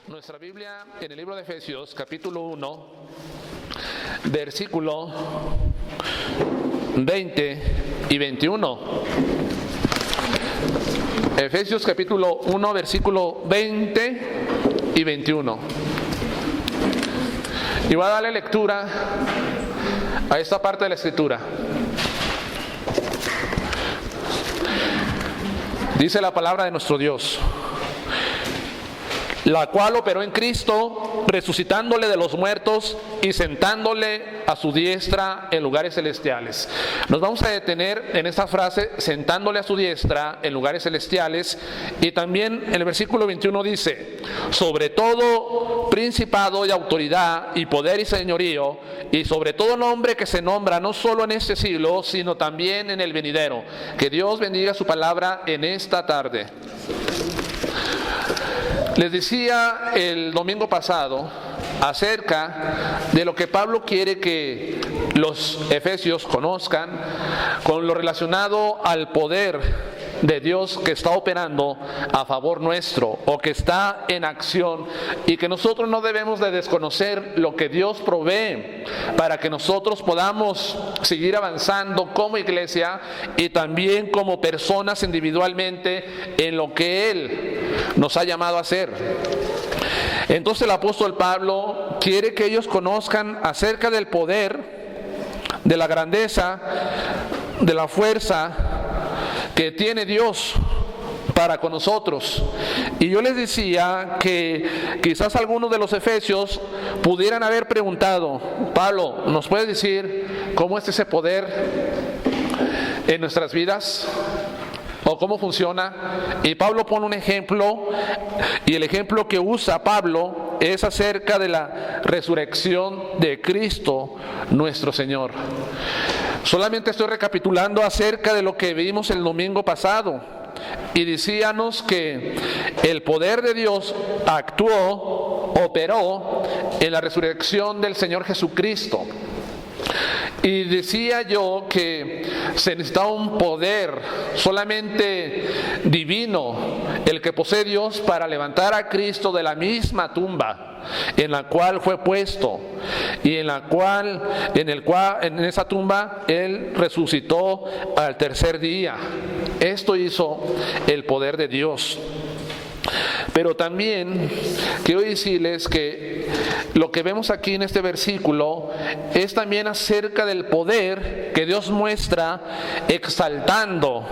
Nuestra Biblia en el libro de Efesios, capítulo 1, versículo 20 y 21. Efesios capítulo 1, versículo 20 y 21. Y voy a darle lectura a esta parte de la escritura. Dice la palabra de nuestro Dios: la cual operó en Cristo, resucitándole de los muertos y sentándole a su diestra en lugares celestiales. Nos vamos a detener en esta frase, sentándole a su diestra en lugares celestiales. Y también en el versículo 21 dice: sobre todo principado y autoridad y poder y señorío, y sobre todo nombre que se nombra no solo en este siglo, sino también en el venidero. Que Dios bendiga su palabra en esta tarde. Les decía el domingo pasado acerca de lo que Pablo quiere que los efesios conozcan con lo relacionado al poder de Dios que está operando a favor nuestro, o que está en acción, y que nosotros no debemos de desconocer lo que Dios provee para que nosotros podamos seguir avanzando como iglesia y también como personas individualmente en lo que Él nos ha llamado a hacer. Entonces el apóstol Pablo quiere que ellos conozcan acerca del poder, de la grandeza, de la fuerza que tiene Dios para con nosotros. Y yo les decía que quizás algunos de los efesios pudieran haber preguntado: Pablo, ¿nos puedes decir cómo es ese poder en nuestras vidas? ¿O cómo funciona? Y Pablo pone un ejemplo, y el ejemplo que usa Pablo es acerca de la resurrección de Cristo nuestro Señor. Solamente estoy recapitulando acerca de lo que vimos el domingo pasado, y decíamos que el poder de Dios actuó, operó en la resurrección del Señor Jesucristo. Y decía yo que se necesitaba un poder solamente divino, el que posee Dios, para levantar a Cristo de la misma tumba en la cual fue puesto, y en esa tumba Él resucitó al tercer día. Esto hizo el poder de Dios. Pero también quiero decirles que lo que vemos aquí en este versículo es también acerca del poder que Dios muestra exaltando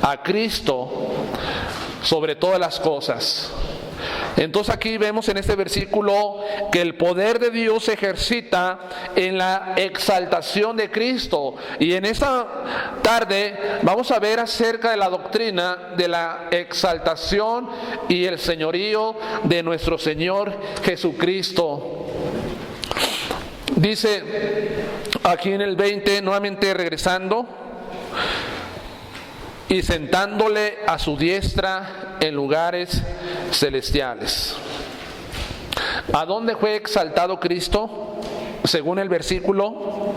a Cristo sobre todas las cosas. Entonces aquí vemos en este versículo que el poder de Dios se ejercita en la exaltación de Cristo. Y en esta tarde vamos a ver acerca de la doctrina de la exaltación y el señorío de nuestro Señor Jesucristo. Dice aquí en el 20, nuevamente regresando: y sentándole a su diestra en lugares celestiales. ¿A dónde fue exaltado Cristo? Según el versículo,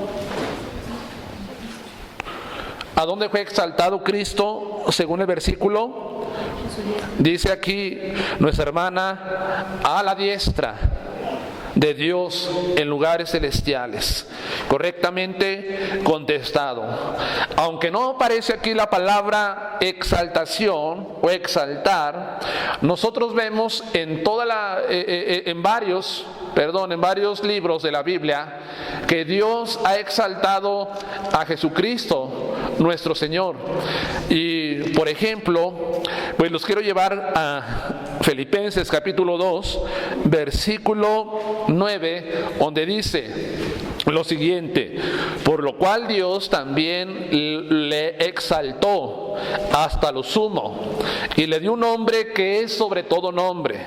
¿a dónde fue exaltado Cristo? Según el versículo, dice aquí nuestra hermana: a la diestra de Dios en lugares celestiales. Correctamente contestado. Aunque no aparece aquí la palabra exaltación o exaltar, nosotros vemos en varios libros de la Biblia que Dios ha exaltado a Jesucristo nuestro Señor. Y por ejemplo, pues los quiero llevar a Filipenses capítulo 2, versículo 9, donde dice lo siguiente: por lo cual Dios también le exaltó hasta lo sumo y le dio un nombre que es sobre todo nombre.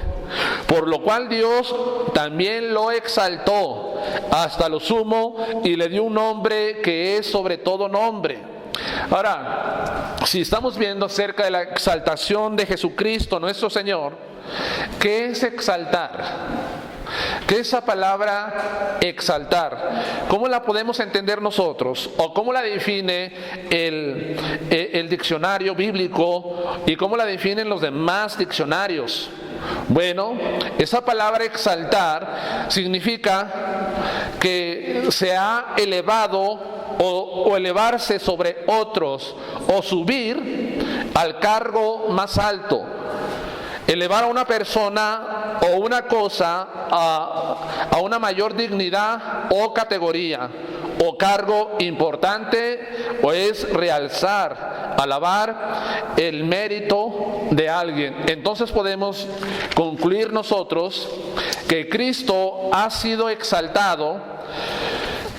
Por lo cual Dios también lo exaltó hasta lo sumo y le dio un nombre que es sobre todo nombre. Ahora, si estamos viendo acerca de la exaltación de Jesucristo nuestro Señor, ¿qué es exaltar? ¿Qué es esa palabra exaltar? ¿Cómo la podemos entender nosotros? ¿O cómo la define el diccionario bíblico? ¿Y cómo la definen los demás diccionarios? Bueno, esa palabra exaltar significa que se ha elevado o elevarse sobre otros, o subir al cargo más alto. Elevar a una persona o una cosa a una mayor dignidad o categoría o cargo importante, o es realzar, alabar el mérito de alguien. Entonces podemos concluir nosotros que Cristo ha sido exaltado,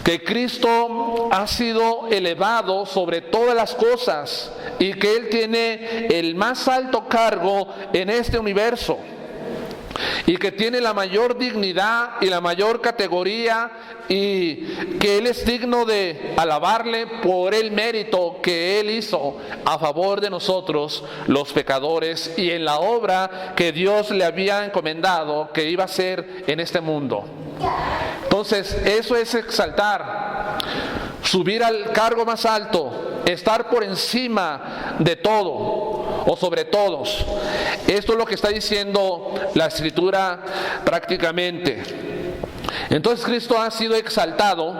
que Cristo ha sido elevado sobre todas las cosas y que Él tiene el más alto cargo en este universo y que tiene la mayor dignidad y la mayor categoría, y que Él es digno de alabarle por el mérito que Él hizo a favor de nosotros los pecadores y en la obra que Dios le había encomendado que iba a hacer en este mundo. Entonces, eso es exaltar, subir al cargo más alto, estar por encima de todo o sobre todos. Esto es lo que está diciendo la Escritura prácticamente. Entonces Cristo ha sido exaltado,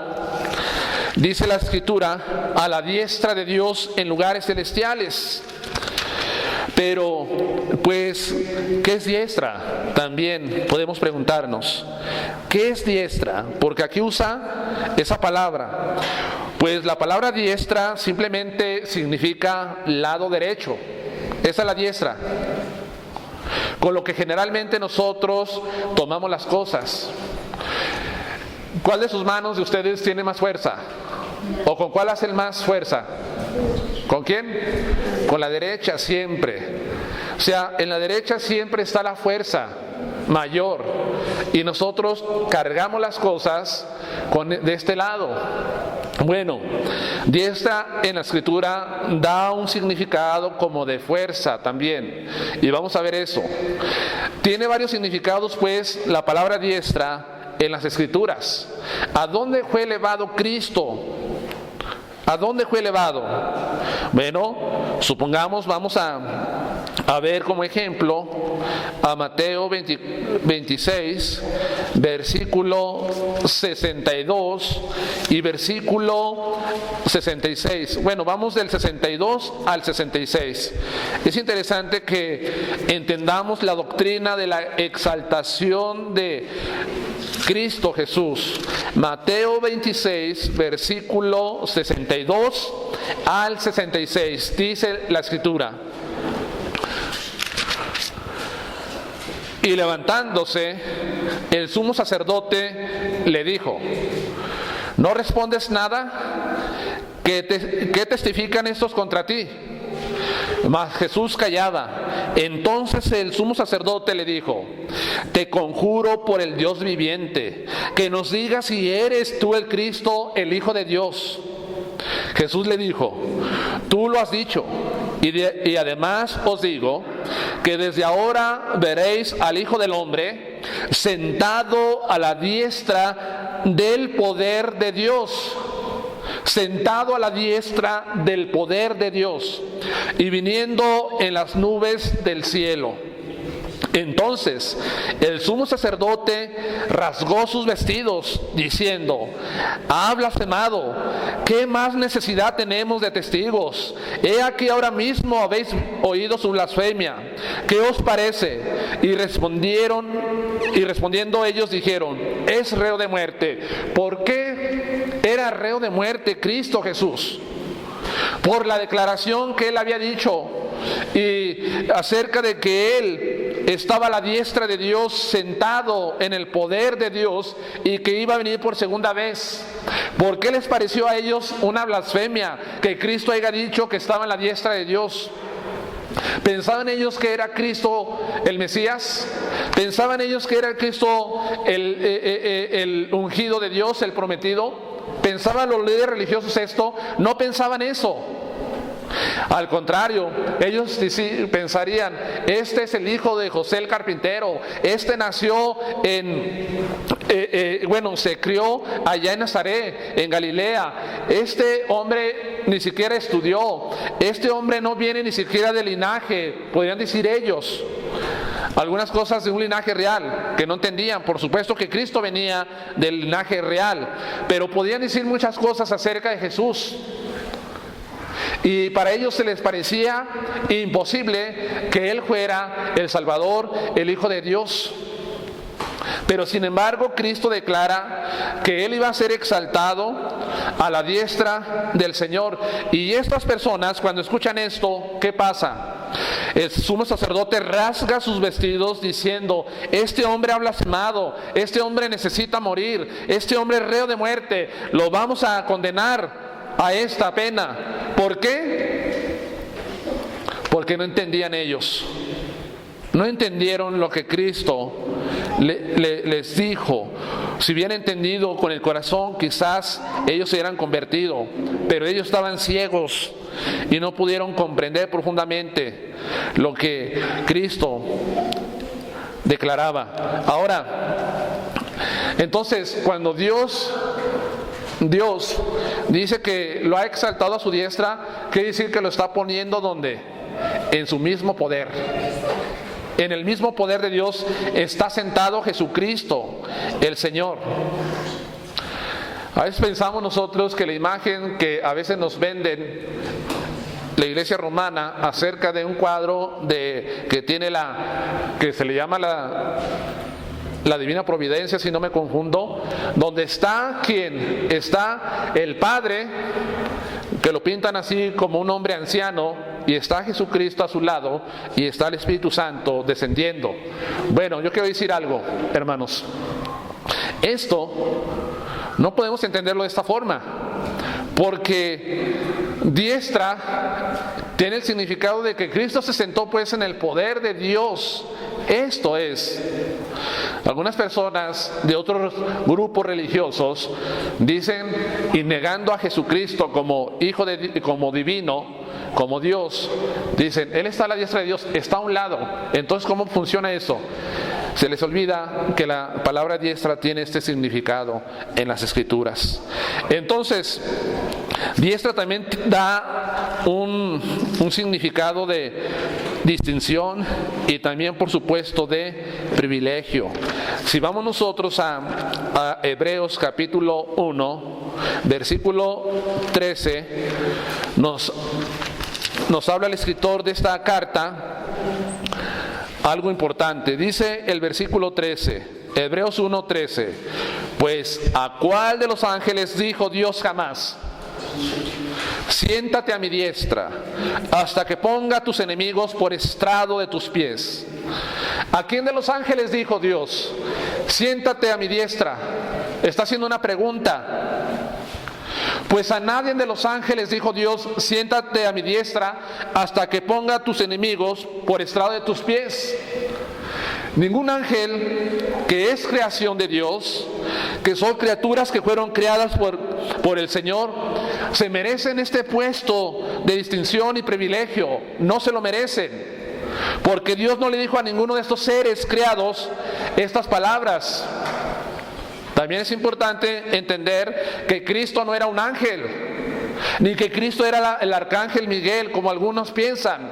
dice la Escritura, a la diestra de Dios en lugares celestiales. Pero, pues, ¿qué es diestra? También podemos preguntarnos, ¿qué es diestra? Porque aquí usa esa palabra. Pues la palabra diestra simplemente significa lado derecho. Esa es la diestra, con lo que generalmente nosotros tomamos las cosas. ¿Cuál de sus manos de ustedes tiene más fuerza? ¿O con cuál hacen más fuerza? ¿Con quién? Con la derecha siempre. O sea, en la derecha siempre está la fuerza mayor, y nosotros cargamos las cosas de este lado. Bueno, diestra en la Escritura da un significado como de fuerza también, y vamos a ver eso. Tiene varios significados, pues, la palabra diestra en las Escrituras. ¿A dónde fue elevado Cristo? ¿A dónde fue elevado? Bueno, supongamos, vamos a ver como ejemplo a Mateo 26, versículo 62 y versículo 66. Bueno, vamos del 62 al 66. Es interesante que entendamos la doctrina de la exaltación de Cristo Jesús. Mateo 26, versículo 62 al 66, dice la Escritura: y levantándose, el sumo sacerdote le dijo: ¿no respondes nada? ¿Qué testifican estos contra ti? Mas Jesús callaba. Entonces el sumo sacerdote le dijo: te conjuro por el Dios viviente, que nos digas si eres tú el Cristo, el Hijo de Dios. Jesús le dijo: tú lo has dicho, y además os digo que desde ahora veréis al Hijo del Hombre sentado a la diestra del poder de Dios. Sentado a la diestra del poder de Dios y viniendo en las nubes del cielo. Entonces el sumo sacerdote rasgó sus vestidos diciendo: ha blasfemado, ¿qué más necesidad tenemos de testigos? He aquí ahora mismo habéis oído su blasfemia. ¿Qué os parece? Y respondiendo ellos dijeron: es reo de muerte. ¿Por qué era reo de muerte Cristo Jesús? Por la declaración que él había dicho y acerca de que él estaba a la diestra de Dios, sentado en el poder de Dios, y que iba a venir por segunda vez. ¿Por qué les pareció a ellos una blasfemia que Cristo haya dicho que estaba en la diestra de Dios? ¿Pensaban ellos que era Cristo el Mesías? ¿Pensaban ellos que era Cristo el ungido de Dios, el prometido? ¿Pensaban los líderes religiosos esto? No pensaban eso. Al contrario, ellos pensarían, este es el hijo de José el carpintero, este nació se crió allá en Nazaret, en Galilea, este hombre ni siquiera estudió, este hombre no viene ni siquiera de linaje, podrían decir ellos. Algunas cosas de un linaje real que no entendían. Por supuesto que Cristo venía del linaje real, pero podían decir muchas cosas acerca de Jesús. Y para ellos se les parecía imposible que Él fuera el Salvador, el Hijo de Dios. Pero sin embargo, Cristo declara que Él iba a ser exaltado a la diestra del Señor. Y estas personas, cuando escuchan esto, ¿qué pasa? El sumo sacerdote rasga sus vestidos diciendo, este hombre ha blasfemado, este hombre necesita morir, este hombre es reo de muerte, lo vamos a condenar a esta pena. ¿Por qué? Porque no entendían ellos. No entendieron lo que Cristo les dijo. Si hubieran entendido con el corazón, quizás ellos se hubieran convertido, pero ellos estaban ciegos y no pudieron comprender profundamente lo que Cristo declaraba. Ahora, entonces, cuando Dios dice que lo ha exaltado a su diestra, quiere decir que lo está poniendo ¿dónde? En su mismo poder. En el mismo poder de Dios está sentado Jesucristo, el Señor. A veces pensamos nosotros que la imagen que a veces nos venden la Iglesia romana acerca de un cuadro que tiene que se le llama la Divina Providencia, si no me confundo, donde está ¿quién? Está el Padre, que lo pintan así como un hombre anciano, y está Jesucristo a su lado, y está el Espíritu Santo descendiendo. Bueno, yo quiero decir algo, hermanos. Esto no podemos entenderlo de esta forma, porque diestra tiene el significado de que Cristo se sentó pues en el poder de Dios. Esto es, algunas personas de otros grupos religiosos dicen, y negando a Jesucristo como hijo como divino, como Dios, dicen, Él está a la diestra de Dios, está a un lado. Entonces, ¿cómo funciona eso? Se les olvida que la palabra diestra tiene este significado en las Escrituras. Entonces, diestra también da un significado de distinción y también, por supuesto, de privilegio. Si vamos nosotros a Hebreos capítulo 1, versículo 13, nos habla el escritor de esta carta algo importante. Dice el versículo 13, Hebreos 1:13, pues ¿a cuál de los ángeles dijo Dios jamás? Siéntate a mi diestra hasta que ponga a tus enemigos por estrado de tus pies. ¿A quién de los ángeles dijo Dios? Siéntate a mi diestra. Está haciendo una pregunta. Pues a nadie de los ángeles dijo Dios, siéntate a mi diestra hasta que ponga a tus enemigos por estrado de tus pies. Ningún ángel que es creación de Dios, que son criaturas que fueron creadas por el Señor, se merecen este puesto de distinción y privilegio. No se lo merecen, porque Dios no le dijo a ninguno de estos seres creados estas palabras. También es importante entender que Cristo no era un ángel, ni que Cristo era el arcángel Miguel, como algunos piensan,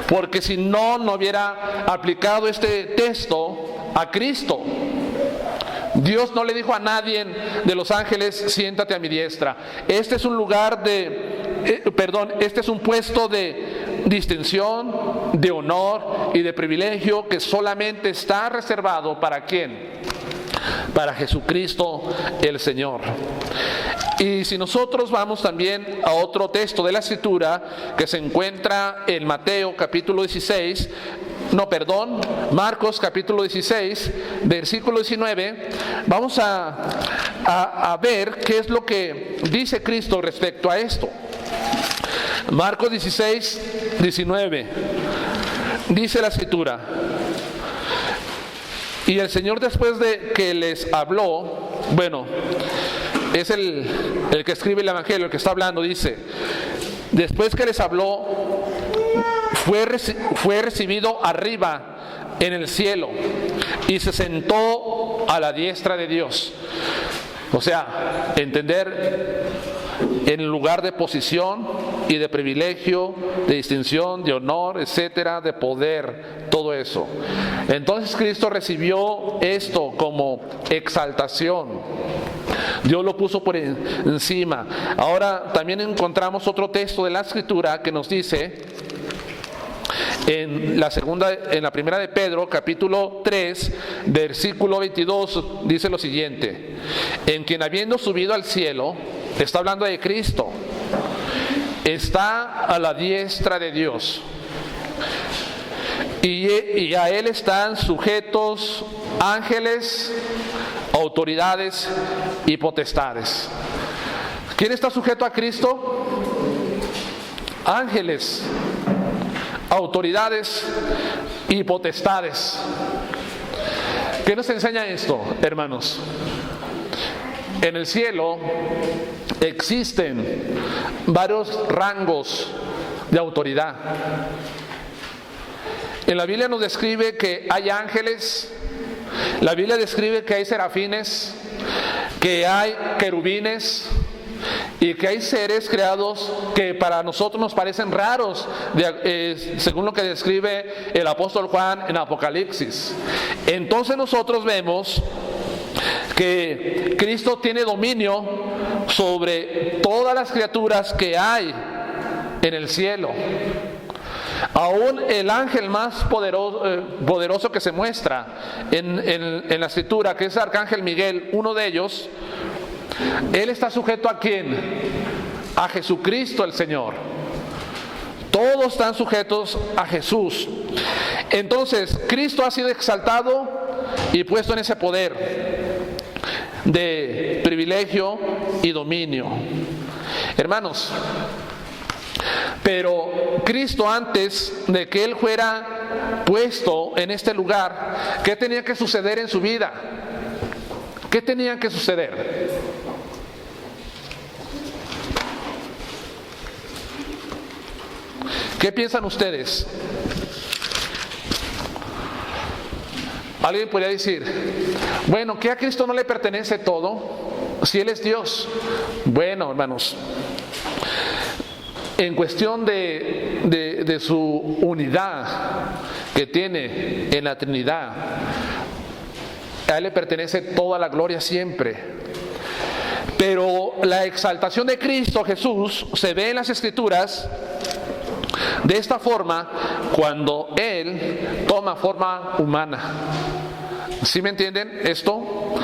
porque si no, no hubiera aplicado este texto a Cristo. Dios no le dijo a nadie de los ángeles, siéntate a mi diestra. Este es un lugar este es un puesto de distinción, de honor y de privilegio que solamente está reservado ¿para quién? Para Jesucristo el Señor. Y si nosotros vamos también a otro texto de la Escritura que se encuentra en Mateo capítulo 16, Marcos capítulo 16, versículo 19, vamos a ver qué es lo que dice Cristo respecto a esto. Marcos 16, 19, dice la Escritura: y el Señor, después de que les habló, es el que escribe el Evangelio, el que está hablando, dice: después que les habló, fue recibido arriba en el cielo y se sentó a la diestra de Dios. O sea, entender en el lugar de posición y de privilegio, de distinción, de honor, etcétera, de poder, todo eso. Entonces Cristo recibió esto como exaltación. Dios lo puso por encima. Ahora también encontramos otro texto de la Escritura que nos dice en la primera de Pedro, capítulo 3, versículo 22, dice lo siguiente: en quien habiendo subido al cielo, está hablando de Cristo, está a la diestra de Dios, y a Él están sujetos ángeles, autoridades y potestades. ¿Quién está sujeto a Cristo? Ángeles, autoridades y potestades. ¿Qué nos enseña esto, hermanos? En el cielo existen varios rangos de autoridad. En la Biblia nos describe que hay ángeles, la Biblia describe que hay serafines, que hay querubines y que hay seres creados que para nosotros nos parecen raros, según lo que describe el apóstol Juan en Apocalipsis. Entonces nosotros vemos que Cristo tiene dominio sobre todas las criaturas que hay en el cielo. Aún el ángel más poderoso que se muestra en la Escritura, que es el arcángel Miguel, uno de ellos, él está sujeto ¿a quién? A Jesucristo el Señor. Todos están sujetos a Jesús. Entonces, Cristo ha sido exaltado y puesto en ese poder de privilegio y dominio. Hermanos, pero Cristo, antes de que Él fuera puesto en este lugar, ¿qué tenía que suceder en su vida? ¿Qué tenía que suceder? ¿Qué piensan ustedes? Alguien podría decir, bueno, ¿que a Cristo no le pertenece todo? Si Él es Dios. Bueno, hermanos, en cuestión de su unidad que tiene en la Trinidad, a Él le pertenece toda la gloria siempre. Pero la exaltación de Cristo Jesús se ve en las Escrituras de esta forma cuando Él toma forma humana. ¿Sí me entienden esto?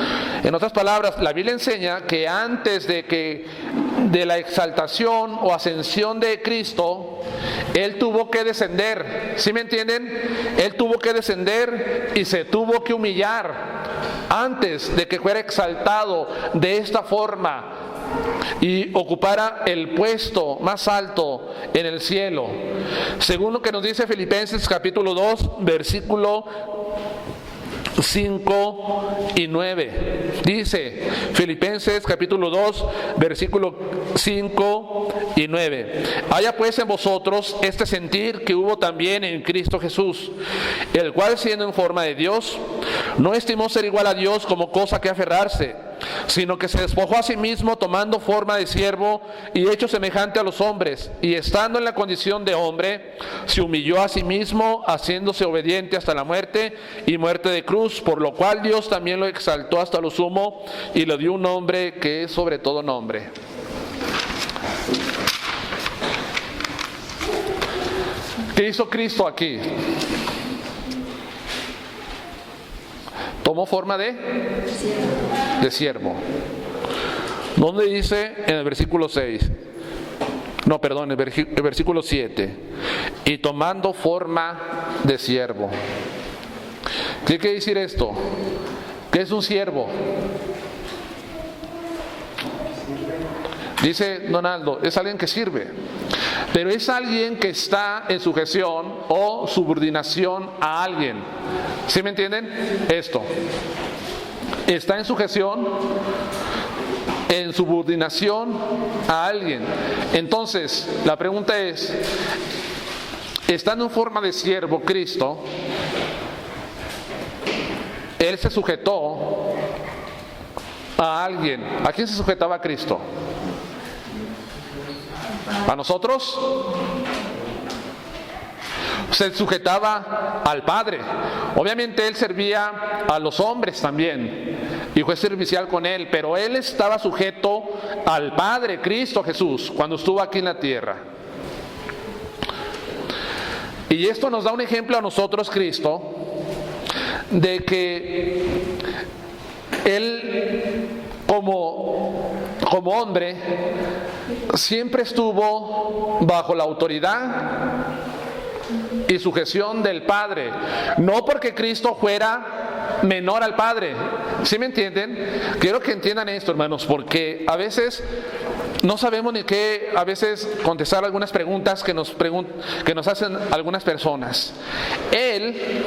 En otras palabras, la Biblia enseña que antes de la exaltación o ascensión de Cristo, Él tuvo que descender. ¿Sí me entienden? Él tuvo que descender y se tuvo que humillar antes de que fuera exaltado de esta forma y ocupara el puesto más alto en el cielo. Según lo que nos dice Filipenses capítulo 2, versículo 5 y 9. Dice Filipenses capítulo 2, versículo 5 y 9. Haya pues en vosotros este sentir que hubo también en Cristo Jesús, el cual siendo en forma de Dios, no estimó ser igual a Dios como cosa que aferrarse, sino que se despojó a sí mismo, tomando forma de siervo y hecho semejante a los hombres, y estando en la condición de hombre, se humilló a sí mismo, haciéndose obediente hasta la muerte y muerte de cruz, por lo cual Dios también lo exaltó hasta lo sumo y le dio un nombre que es sobre todo nombre. ¿Qué hizo Cristo aquí? Tomó forma de siervo. ¿Dónde dice? En el versículo 6. No, perdón, el versículo 7. Y tomando forma de siervo. ¿Qué quiere decir esto? ¿Qué es un siervo? Dice Donaldo, es alguien que sirve, pero es alguien que está en sujeción o subordinación a alguien. ¿Sí me entienden? Esto. Está en sujeción en subordinación a alguien. Entonces, la pregunta es, estando en forma de siervo Cristo, Él se sujetó a alguien. ¿A quién se sujetaba Cristo? ¿A nosotros? Se sujetaba al Padre. Obviamente Él servía a los hombres también y fue servicial con Él, pero Él estaba sujeto al Padre, Cristo Jesús, cuando estuvo aquí en la tierra. Y esto nos da un ejemplo a nosotros, Cristo, de que Él como hombre siempre estuvo bajo la autoridad y sujeción del Padre, no porque Cristo fuera menor al Padre. ¿Sí me entienden? Quiero que entiendan esto, hermanos, porque a veces no sabemos ni qué, a veces contestar algunas preguntas que nos hacen algunas personas. Él,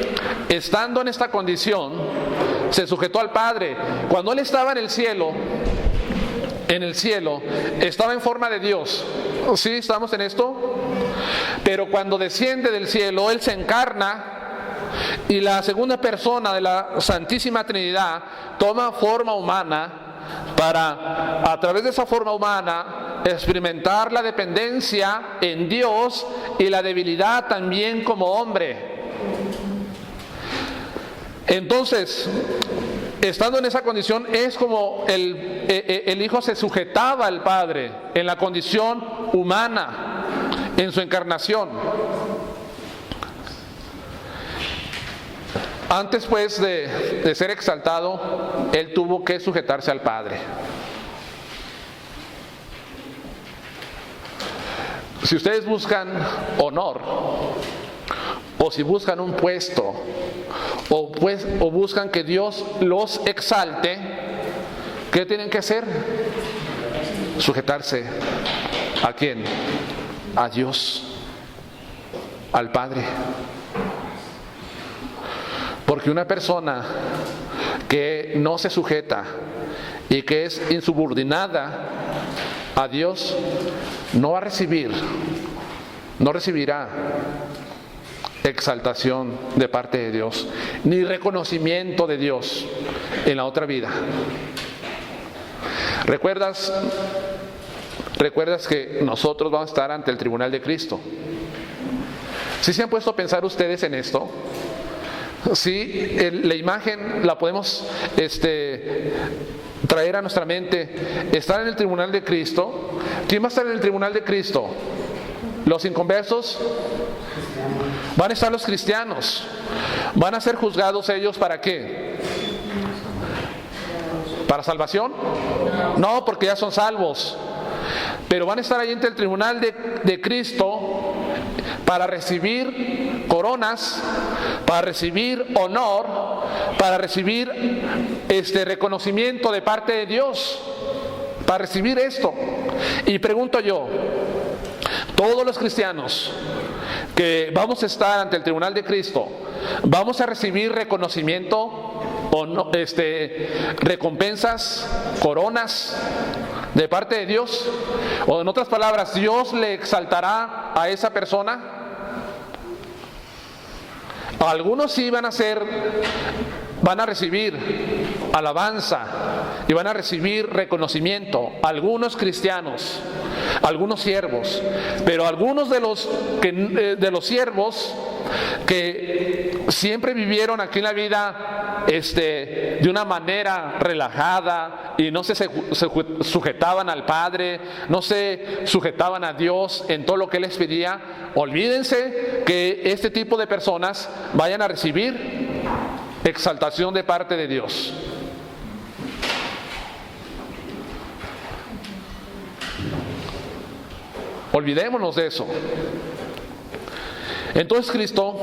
estando en esta condición, se sujetó al Padre. Cuando Él estaba en el cielo, estaba en forma de Dios. ¿Sí estamos en esto? Pero cuando desciende del cielo, Él se encarna y la segunda persona de la Santísima Trinidad toma forma humana para, a través de esa forma humana, experimentar la dependencia en Dios y la debilidad también como hombre. Entonces, estando en esa condición, es como el Hijo se sujetaba al Padre en la condición humana, en su encarnación. Antes pues de ser exaltado, Él tuvo que sujetarse al Padre. Si ustedes buscan honor, o si buscan un puesto, o buscan que Dios los exalte, ¿qué tienen que hacer? Sujetarse. ¿A quién? A Dios, al Padre. Porque una persona que no se sujeta y que es insubordinada a Dios no recibirá exaltación de parte de Dios, ni reconocimiento de Dios en la otra vida. ¿Recuerdas que nosotros vamos a estar ante el tribunal de Cristo? ¿Sí se han puesto a pensar ustedes en esto? Sí, la imagen la podemos traer a nuestra mente. Estar en el tribunal de Cristo. ¿Quién va a estar en el tribunal de Cristo? ¿Los inconversos? Van a estar los cristianos. ¿Van a ser juzgados ellos para qué? ¿Para salvación? No, porque ya son salvos. Pero van a estar ahí ante el tribunal de Cristo para recibir coronas, para recibir honor, para recibir reconocimiento de parte de Dios, para recibir esto. Y pregunto yo, todos los cristianos que vamos a estar ante el tribunal de Cristo, ¿vamos a recibir reconocimiento o no, recompensas, coronas de parte de Dios? O en otras palabras, ¿Dios le exaltará a esa persona? Algunos sí van a recibir alabanza y van a recibir reconocimiento, algunos cristianos, algunos siervos, pero algunos de los siervos que siempre vivieron aquí en la vida de una manera relajada y no se sujetaban al Padre, no se sujetaban a Dios en todo lo que Él les pedía. Olvídense que este tipo de personas vayan a recibir exaltación de parte de Dios. Olvidémonos de eso. Entonces Cristo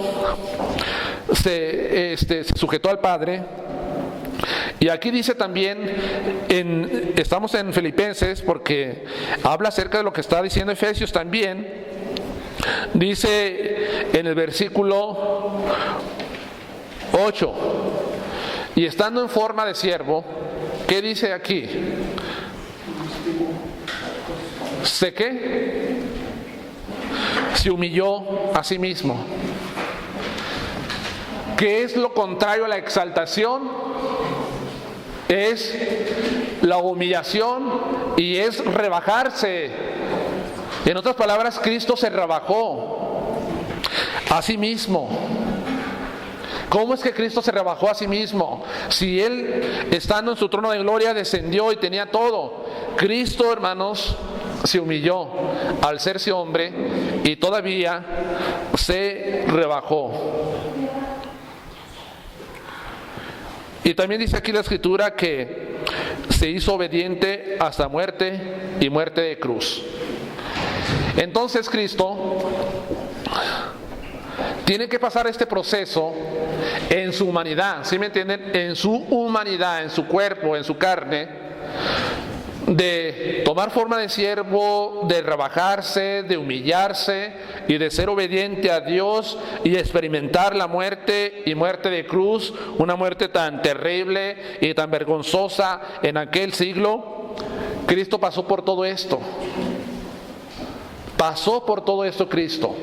se sujetó al Padre. Y aquí dice también, estamos en Filipenses porque habla acerca de lo que está diciendo Efesios también. Dice en el versículo 8, y estando en forma de siervo, ¿qué dice aquí? Se humilló a sí mismo. ¿Qué es lo contrario a la exaltación? Es la humillación y es rebajarse. En otras palabras, Cristo se rebajó a sí mismo. ¿Cómo es que Cristo se rebajó a sí mismo? Si Él, estando en su trono de gloria, descendió y tenía todo. Cristo, hermanos, se humilló al serse hombre y todavía se rebajó. Y también dice aquí la Escritura que se hizo obediente hasta muerte y muerte de cruz. Entonces Cristo tiene que pasar este proceso en su humanidad, ¿sí me entienden? En su humanidad, en su cuerpo, en su carne, de tomar forma de siervo, de rebajarse, de humillarse y de ser obediente a Dios y experimentar la muerte y muerte de cruz, una muerte tan terrible y tan vergonzosa en aquel siglo. Cristo pasó por todo esto. Pasó por todo esto Cristo.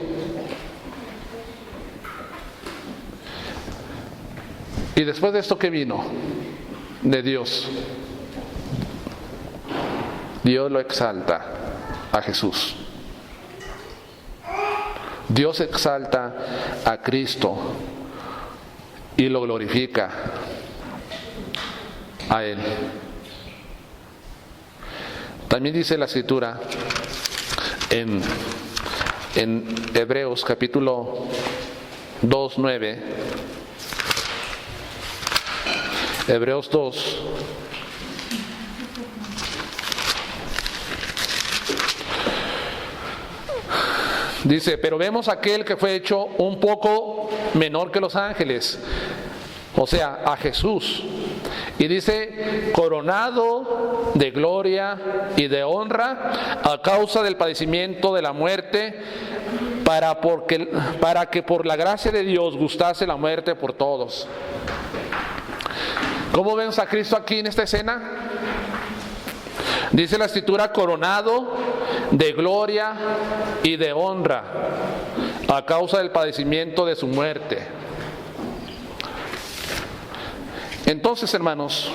Y después de esto, ¿qué vino? De Dios. Dios lo exalta a Jesús. Dios exalta a Cristo y lo glorifica a Él. También dice la Escritura en Hebreos capítulo 2:9, Hebreos 2, dice: pero vemos aquel que fue hecho un poco menor que los ángeles, o sea, a Jesús. Y dice: coronado de gloria y de honra a causa del padecimiento de la muerte, para que por la gracia de Dios gustase la muerte por todos. ¿Cómo vemos a Cristo aquí en esta escena? Dice la Escritura: coronado de gloria y de honra a causa del padecimiento de su muerte. Entonces, hermanos,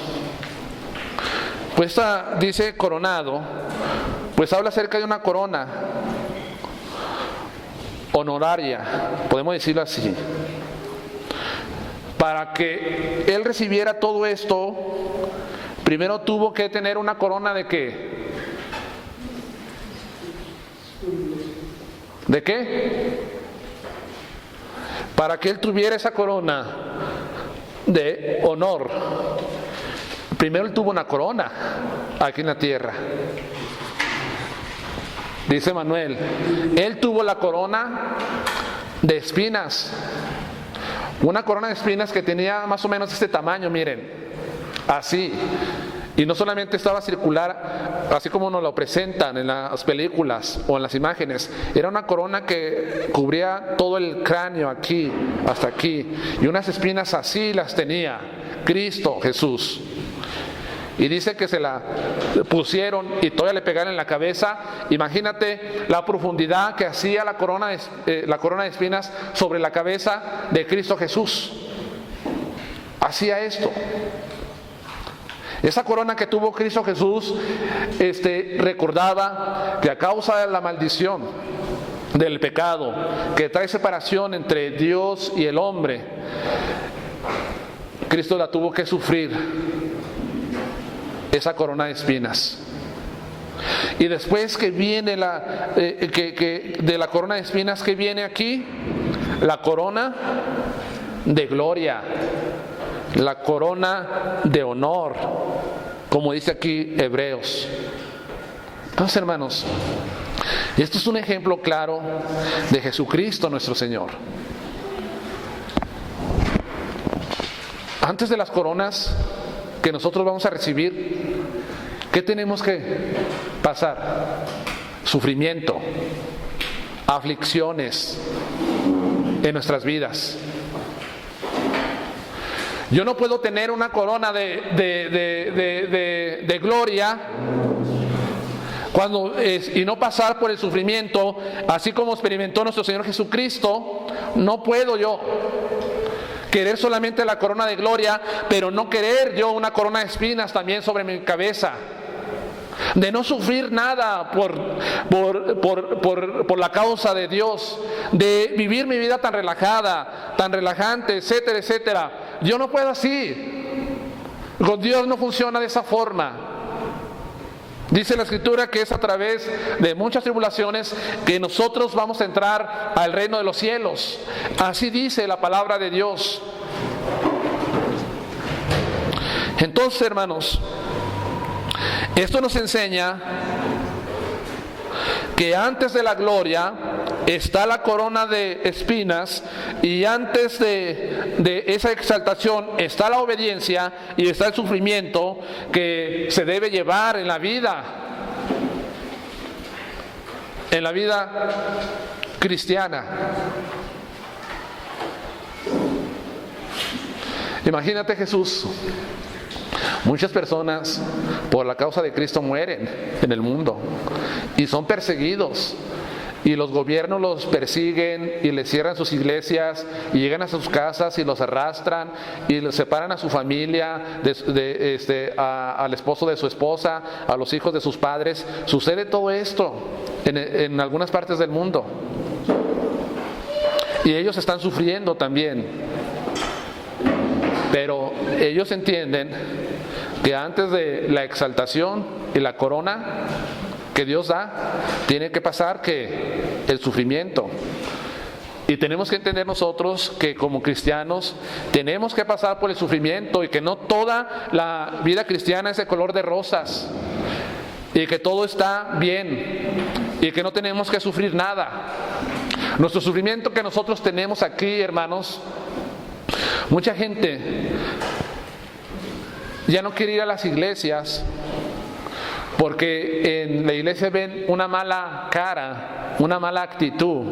pues dice coronado, pues habla acerca de una corona honoraria, podemos decirlo así. Para que Él recibiera todo esto, primero tuvo que tener una corona ¿de qué? ¿De qué? Para que Él tuviera esa corona de honor, primero Él tuvo una corona aquí en la tierra. Dice Manuel, Él tuvo la corona de espinas, una corona de espinas que tenía más o menos este tamaño, miren, así. Y no solamente estaba circular, así como nos lo presentan en las películas o en las imágenes. Era una corona que cubría todo el cráneo aquí, hasta aquí. Y unas espinas así las tenía Cristo Jesús. Y dice que se la pusieron y todavía le pegaron en la cabeza. Imagínate la profundidad que hacía la corona de espinas sobre la cabeza de Cristo Jesús. Hacía esto. Esa corona que tuvo Cristo Jesús recordaba que a causa de la maldición del pecado que trae separación entre Dios y el hombre, Cristo la tuvo que sufrir, esa corona de espinas. Y después que viene de la corona de espinas, que viene aquí la corona de gloria, la corona de honor, como dice aquí Hebreos. Entonces, hermanos, esto es un ejemplo claro de Jesucristo nuestro Señor. Antes de las coronas que nosotros vamos a recibir, ¿qué tenemos que pasar? Sufrimiento, aflicciones en nuestras vidas. Yo no puedo tener una corona de gloria y no pasar por el sufrimiento, así como experimentó nuestro Señor Jesucristo. No puedo yo querer solamente la corona de gloria, pero no querer yo una corona de espinas también sobre mi cabeza. De no sufrir nada por la causa de Dios, de vivir mi vida tan relajada, tan relajante, etcétera, etcétera. Yo no puedo así. Con Dios no funciona de esa forma. Dice la Escritura que es a través de muchas tribulaciones que nosotros vamos a entrar al reino de los cielos. Así dice la palabra de Dios. Entonces, hermanos, esto nos enseña que antes de la gloria está la corona de espinas, y antes de esa exaltación está la obediencia y está el sufrimiento que se debe llevar en la vida cristiana. Imagínate, Jesús. Muchas personas por la causa de Cristo mueren en el mundo y son perseguidos, y los gobiernos los persiguen y les cierran sus iglesias y llegan a sus casas y los arrastran y los separan a su familia, al esposo de su esposa, a los hijos de sus padres. Sucede todo esto en algunas partes del mundo, y ellos están sufriendo también, pero ellos entienden que antes de la exaltación y la corona que Dios da, tiene que pasar que el sufrimiento. Y tenemos que entender nosotros que como cristianos tenemos que pasar por el sufrimiento, y que no toda la vida cristiana es de color de rosas, y que todo está bien, y que no tenemos que sufrir nada. Nuestro sufrimiento que nosotros tenemos aquí, hermanos, mucha gente ya no quiere ir a las iglesias porque en la iglesia ven una mala cara, una mala actitud,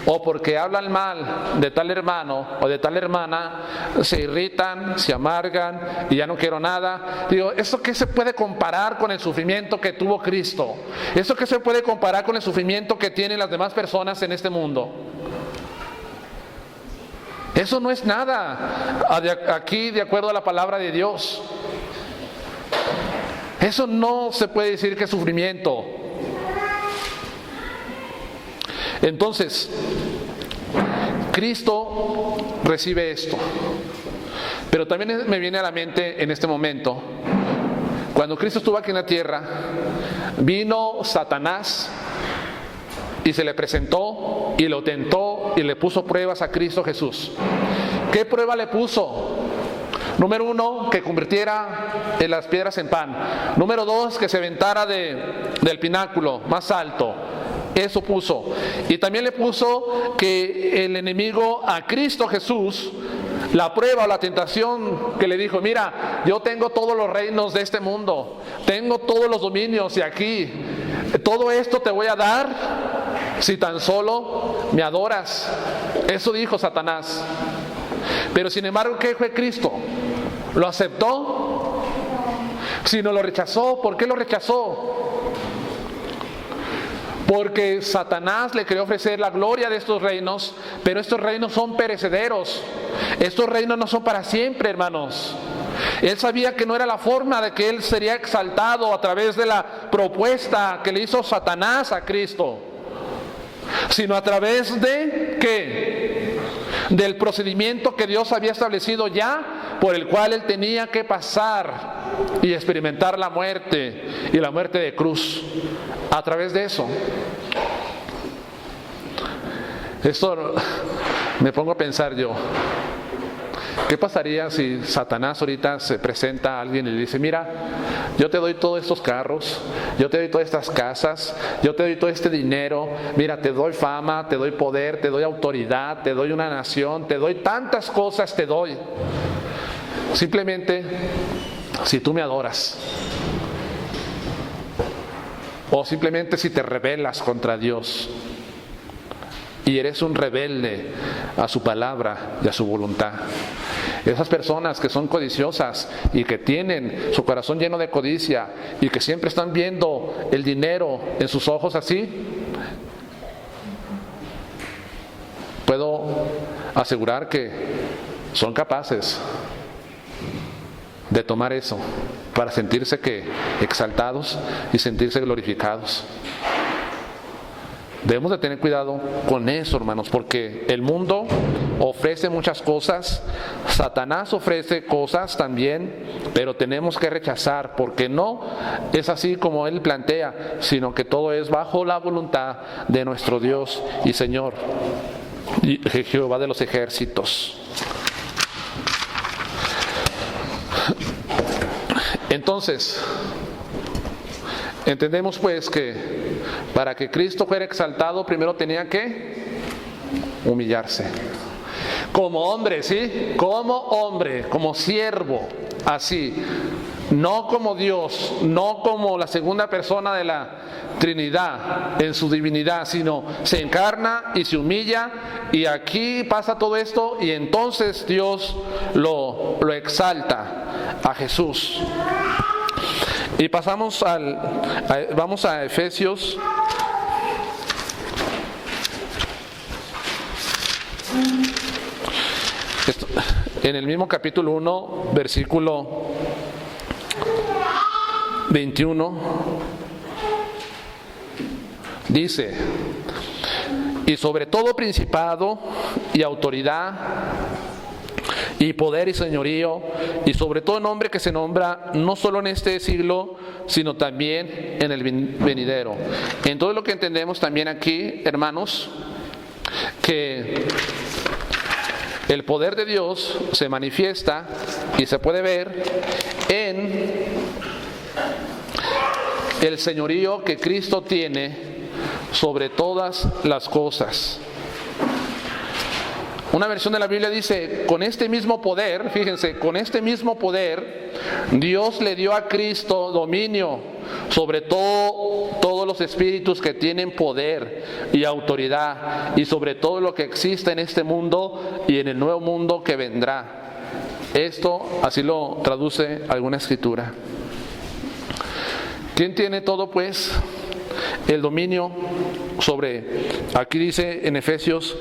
o porque hablan mal de tal hermano o de tal hermana, se irritan, se amargan y ya no quiero nada. Digo, ¿eso qué se puede comparar con el sufrimiento que tuvo Cristo? ¿Eso qué se puede comparar con el sufrimiento que tienen las demás personas en este mundo? Eso no es nada aquí, de acuerdo a la palabra de Dios. Eso no se puede decir que es sufrimiento. Entonces, Cristo recibe esto. Pero también me viene a la mente en este momento, cuando Cristo estuvo aquí en la tierra, vino Satanás y se le presentó y lo tentó y le puso pruebas a Cristo Jesús. ¿Qué prueba le puso? Número 1, que convirtiera en las piedras en pan. Número 2, que se aventara del pináculo más alto. Eso puso. Y también le puso que el enemigo a Cristo Jesús, la prueba o la tentación que le dijo: mira, yo tengo todos los reinos de este mundo, tengo todos los dominios, y aquí todo esto te voy a dar si tan solo me adoras. Eso dijo Satanás. Pero sin embargo, ¿qué fue Cristo? ¿Lo aceptó? Si no lo rechazó, ¿por qué lo rechazó? Porque Satanás le quería ofrecer la gloria de estos reinos, pero estos reinos son perecederos. Estos reinos no son para siempre, hermanos. Él sabía que no era la forma de que él sería exaltado a través de la propuesta que le hizo Satanás a Cristo, sino a través de ¿qué? Del procedimiento que Dios había establecido ya, por el cual él tenía que pasar y experimentar la muerte, y la muerte de cruz. A través de eso, esto me pongo a pensar yo, ¿qué pasaría si Satanás ahorita se presenta a alguien y le dice: mira, yo te doy todos estos carros, yo te doy todas estas casas, yo te doy todo este dinero, mira, te doy fama, te doy poder, te doy autoridad, te doy una nación, te doy tantas cosas, te doy, simplemente si tú me adoras, o simplemente si te rebelas contra Dios y eres un rebelde a su palabra y a su voluntad? Esas personas que son codiciosas y que tienen su corazón lleno de codicia y que siempre están viendo el dinero en sus ojos así, puedo asegurar que son capaces de tomar eso para sentirse exaltados y sentirse glorificados. Debemos de tener cuidado con eso, hermanos, porque el mundo ofrece muchas cosas, Satanás ofrece cosas también, pero tenemos que rechazar, porque no es así como él plantea, sino que todo es bajo la voluntad de nuestro Dios y Señor, y Jehová de los ejércitos. Entonces, entendemos pues que para que Cristo fuera exaltado, primero tenía que humillarse. Como hombre, ¿sí? Como hombre, como siervo, así. No como Dios, no como la segunda persona de la Trinidad en su divinidad, sino se encarna y se humilla, y aquí pasa todo esto, y entonces Dios lo exalta a Jesús. Y pasamos vamos a Efesios. En el mismo capítulo 1, versículo 21, dice: y sobre todo principado y autoridad y poder y señorío, y sobre todo nombre que se nombra no solo en este siglo, sino también en el venidero. En todo lo que entendemos también aquí, hermanos, que el poder de Dios se manifiesta y se puede ver en el señorío que Cristo tiene sobre todas las cosas. Una versión de la Biblia dice: con este mismo poder, fíjense, con este mismo poder, Dios le dio a Cristo dominio sobre todos los espíritus que tienen poder y autoridad, y sobre todo lo que existe en este mundo y en el nuevo mundo que vendrá. Esto así lo traduce alguna escritura. ¿Quién tiene todo, pues? El dominio sobre, aquí dice en Efesios,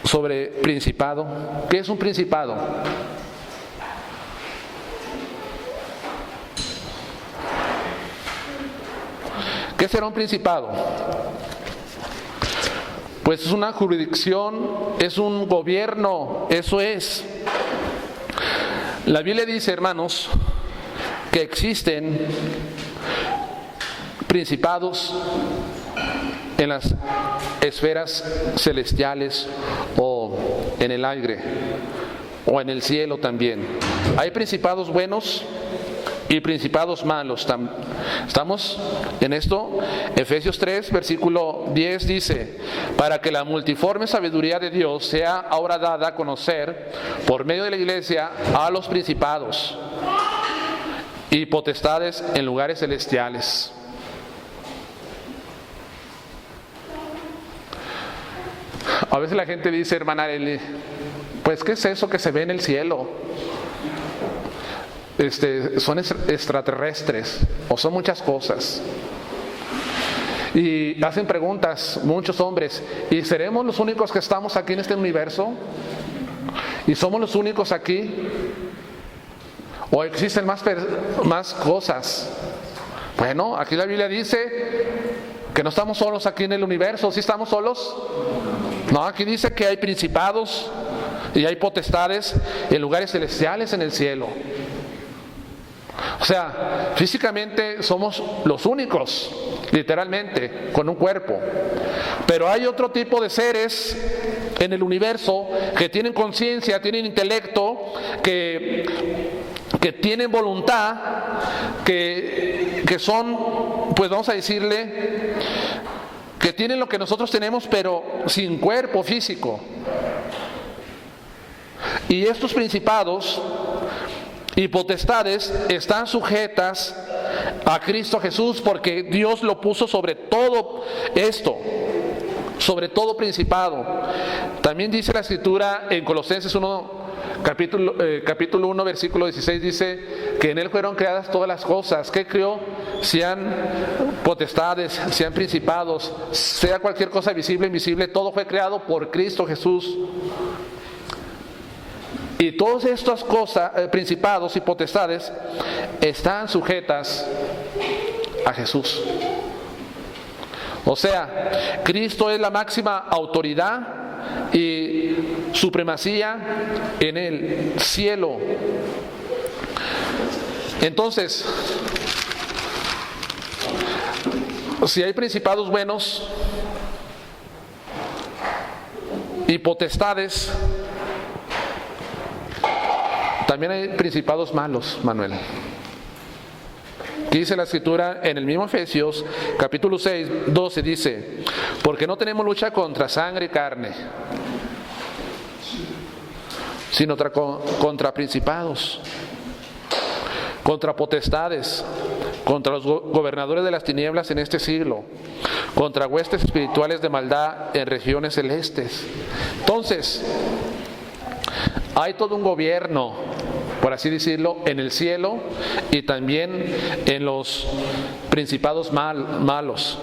sobre principado. ¿Qué es un principado? ¿Qué será un principado? Pues es una jurisdicción, es un gobierno, eso es. La Biblia dice, hermanos, que existen principados en las esferas celestiales o en el aire o en el cielo también. Hay principados buenos y principados malos. ¿Estamos en esto? Efesios 3, versículo 10 dice: para que la multiforme sabiduría de Dios sea ahora dada a conocer por medio de la iglesia a los principados y potestades en lugares celestiales. A veces la gente dice, hermana Arely, pues ¿qué es eso que se ve en el cielo? Son extraterrestres o son muchas cosas. Y hacen preguntas muchos hombres: ¿y seremos los únicos que estamos aquí en este universo? ¿Y somos los únicos aquí? ¿O existen más cosas? Bueno, aquí la Biblia dice que no estamos solos aquí en el universo. ¿Sí estamos solos? No, aquí dice que hay principados y hay potestades en lugares celestiales en el cielo. O sea, físicamente somos los únicos, literalmente, con un cuerpo. Pero hay otro tipo de seres en el universo que tienen conciencia, tienen intelecto, que tienen voluntad, que son, pues vamos a decirle, que tienen lo que nosotros tenemos, pero sin cuerpo físico. Y estos principados y potestades están sujetas a Cristo Jesús, porque Dios lo puso sobre todo esto, sobre todo principado. También dice la Escritura en Colosenses 1, capítulo 1, versículo 16, dice que en Él fueron creadas todas las cosas. ¿Qué creó? Sean potestades, sean principados, sea cualquier cosa visible, invisible, todo fue creado por Cristo Jesús. Y todas estas cosas, principados y potestades, están sujetas a Jesús. O sea, Cristo es la máxima autoridad y supremacía en el cielo. Entonces, si hay principados buenos y potestades, también hay principados malos, Manuel. Aquí dice la Escritura en el mismo Efesios, capítulo 6, 12, dice: porque no tenemos lucha contra sangre y carne, sino contra principados, contra potestades, contra los gobernadores de las tinieblas en este siglo, contra huestes espirituales de maldad en regiones celestes. Entonces, hay todo un gobierno, por así decirlo, en el cielo y también en los principados malos.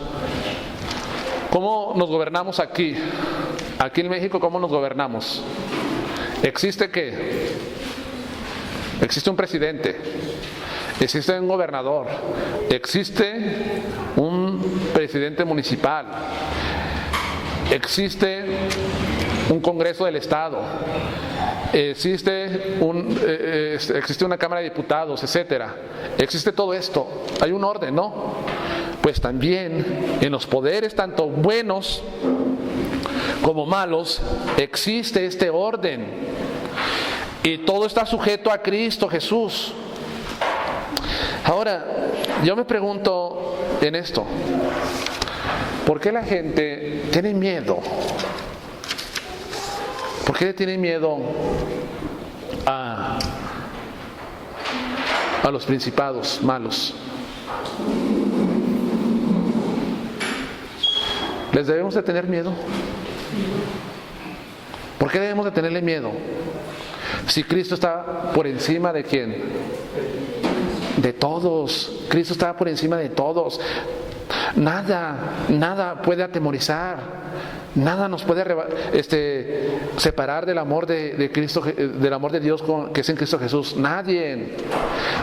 ¿Cómo nos gobernamos aquí? Aquí en México, ¿cómo nos gobernamos? ¿Existe qué? Existe un presidente, existe un gobernador, existe un presidente municipal, existe un Congreso del Estado, existe una Cámara de Diputados, etcétera. Existe todo esto. Hay un orden, ¿no? Pues también en los poderes, tanto buenos como malos, existe este orden. Y todo está sujeto a Cristo Jesús. Ahora, yo me pregunto en esto: ¿por qué la gente tiene miedo? ¿Por qué le tienen miedo a los principados malos? ¿Les debemos de tener miedo? ¿Por qué debemos de tenerle miedo? Si Cristo está por encima de ¿quién? De todos. Cristo está por encima de todos. Nada puede atemorizar. Nada nos puede separar del amor de Cristo, del amor de Dios que es en Cristo Jesús. Nadie.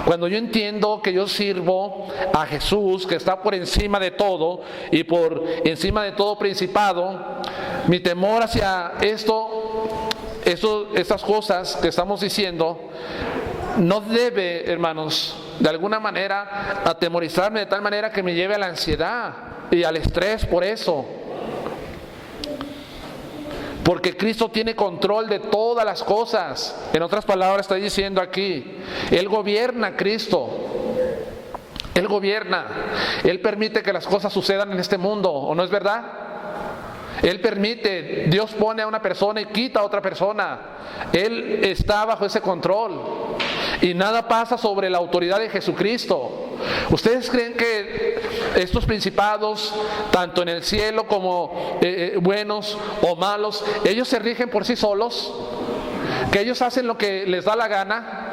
Cuando yo entiendo que yo sirvo a Jesús, que está por encima de todo y por encima de todo principado, mi temor hacia estas cosas que estamos diciendo no debe, hermanos, de alguna manera atemorizarme de tal manera que me lleve a la ansiedad y al estrés por eso. Porque Cristo tiene control de todas las cosas. En otras palabras, está diciendo aquí, Él gobierna, Cristo. Él gobierna. Él permite que las cosas sucedan en este mundo, ¿o no es verdad? Él permite, Dios pone a una persona y quita a otra persona. Él está bajo ese control. Y nada pasa sobre la autoridad de Jesucristo. ¿Ustedes creen que estos principados, tanto en el cielo como buenos o malos, ellos se rigen por sí solos? ¿Que ellos hacen lo que les da la gana?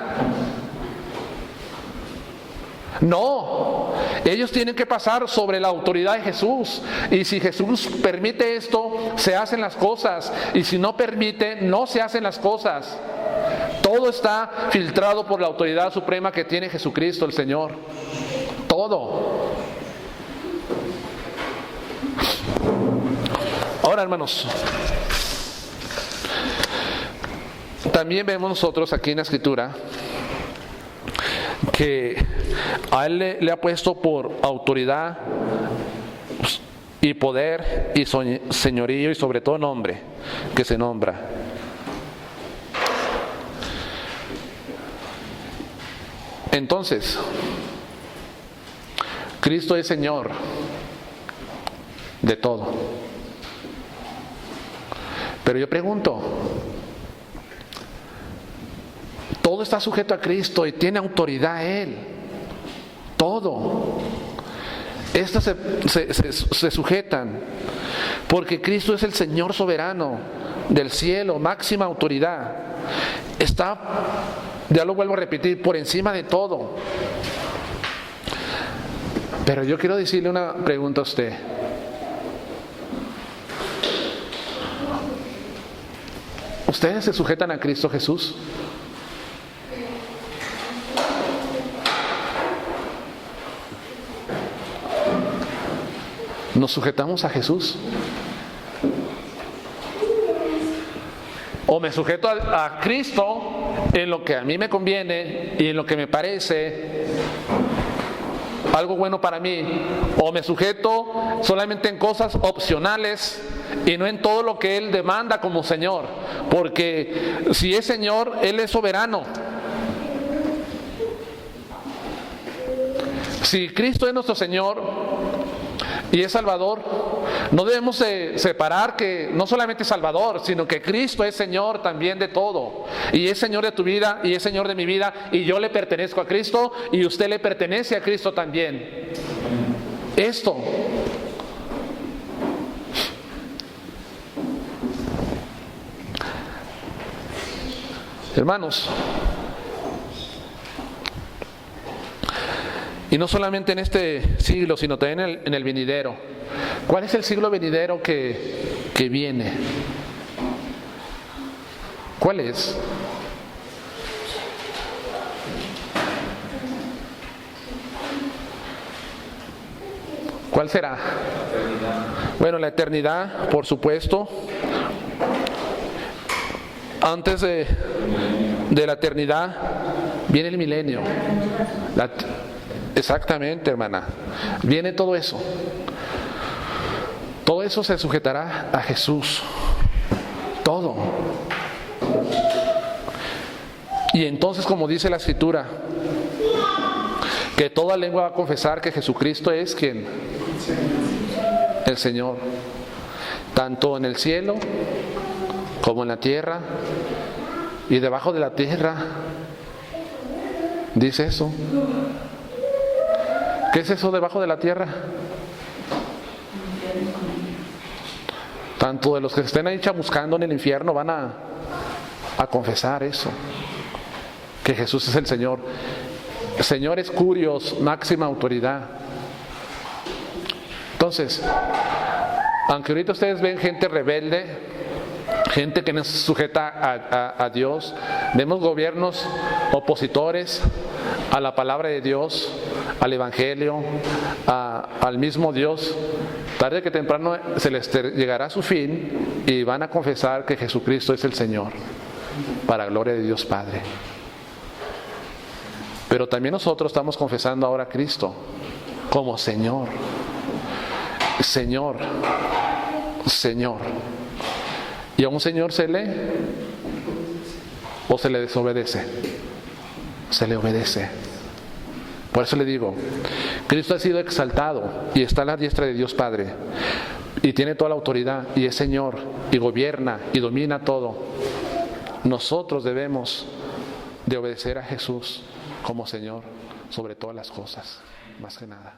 No, ellos tienen que pasar sobre la autoridad de Jesús. Y si Jesús permite esto, se hacen las cosas. Y si no permite, no se hacen las cosas. Todo está filtrado por la autoridad suprema que tiene Jesucristo el Señor. Todo. Ahora, hermanos, también vemos nosotros aquí en la Escritura que a Él le ha puesto por autoridad y poder y señorío y sobre todo nombre que se nombra. Entonces, Cristo es Señor de todo. Pero yo pregunto, todo está sujeto a Cristo y tiene autoridad Él. Todo. Estas se sujetan. porque Cristo es el Señor soberano del cielo, máxima autoridad. Está, ya lo vuelvo a repetir, por encima de todo. Pero yo quiero decirle una pregunta a usted. ¿Ustedes se sujetan a Cristo Jesús? ¿Nos sujetamos a Jesús? ¿O me sujeto a Cristo en lo que a mí me conviene y en lo que me parece algo bueno para mí? ¿O me sujeto solamente en cosas opcionales y no en todo lo que Él demanda como Señor? Porque si es Señor, Él es soberano. Si Cristo es nuestro Señor y es Salvador, no debemos separar que no solamente es Salvador, sino que Cristo es Señor también de todo, y es Señor de tu vida y es Señor de mi vida, y yo le pertenezco a Cristo y usted le pertenece a Cristo también. Esto hermanos, y no solamente en este siglo, sino también en el venidero. ¿Cuál es el siglo venidero que viene? ¿Cuál es? ¿Cuál será? Bueno, la eternidad, por supuesto. Antes de la eternidad viene el milenio. Exactamente, hermana. Viene todo eso. Todo eso se sujetará a Jesús. Todo. Y entonces, como dice la Escritura, que toda lengua va a confesar que Jesucristo es ¿quién? El Señor. Tanto en el cielo como en la tierra y debajo de la tierra. Dice eso. ¿Qué es eso debajo de la tierra? Tanto de los que estén ahí chamuscando en el infierno van a confesar eso, que Jesús es el Señor. Señor es curios, máxima autoridad. Entonces, aunque ahorita ustedes ven gente rebelde, gente que no se sujeta a Dios, vemos gobiernos opositores a la palabra de Dios, al Evangelio, al mismo Dios, tarde que temprano se les llegará a su fin y van a confesar que Jesucristo es el Señor, para gloria de Dios Padre. Pero también nosotros estamos confesando ahora a Cristo como Señor. Señor, Señor. ¿Y a un Señor se le o se le desobedece? Se le obedece. Por eso le digo, Cristo ha sido exaltado y está a la diestra de Dios Padre y tiene toda la autoridad y es Señor y gobierna y domina todo. Nosotros debemos de obedecer a Jesús como Señor sobre todas las cosas, más que nada.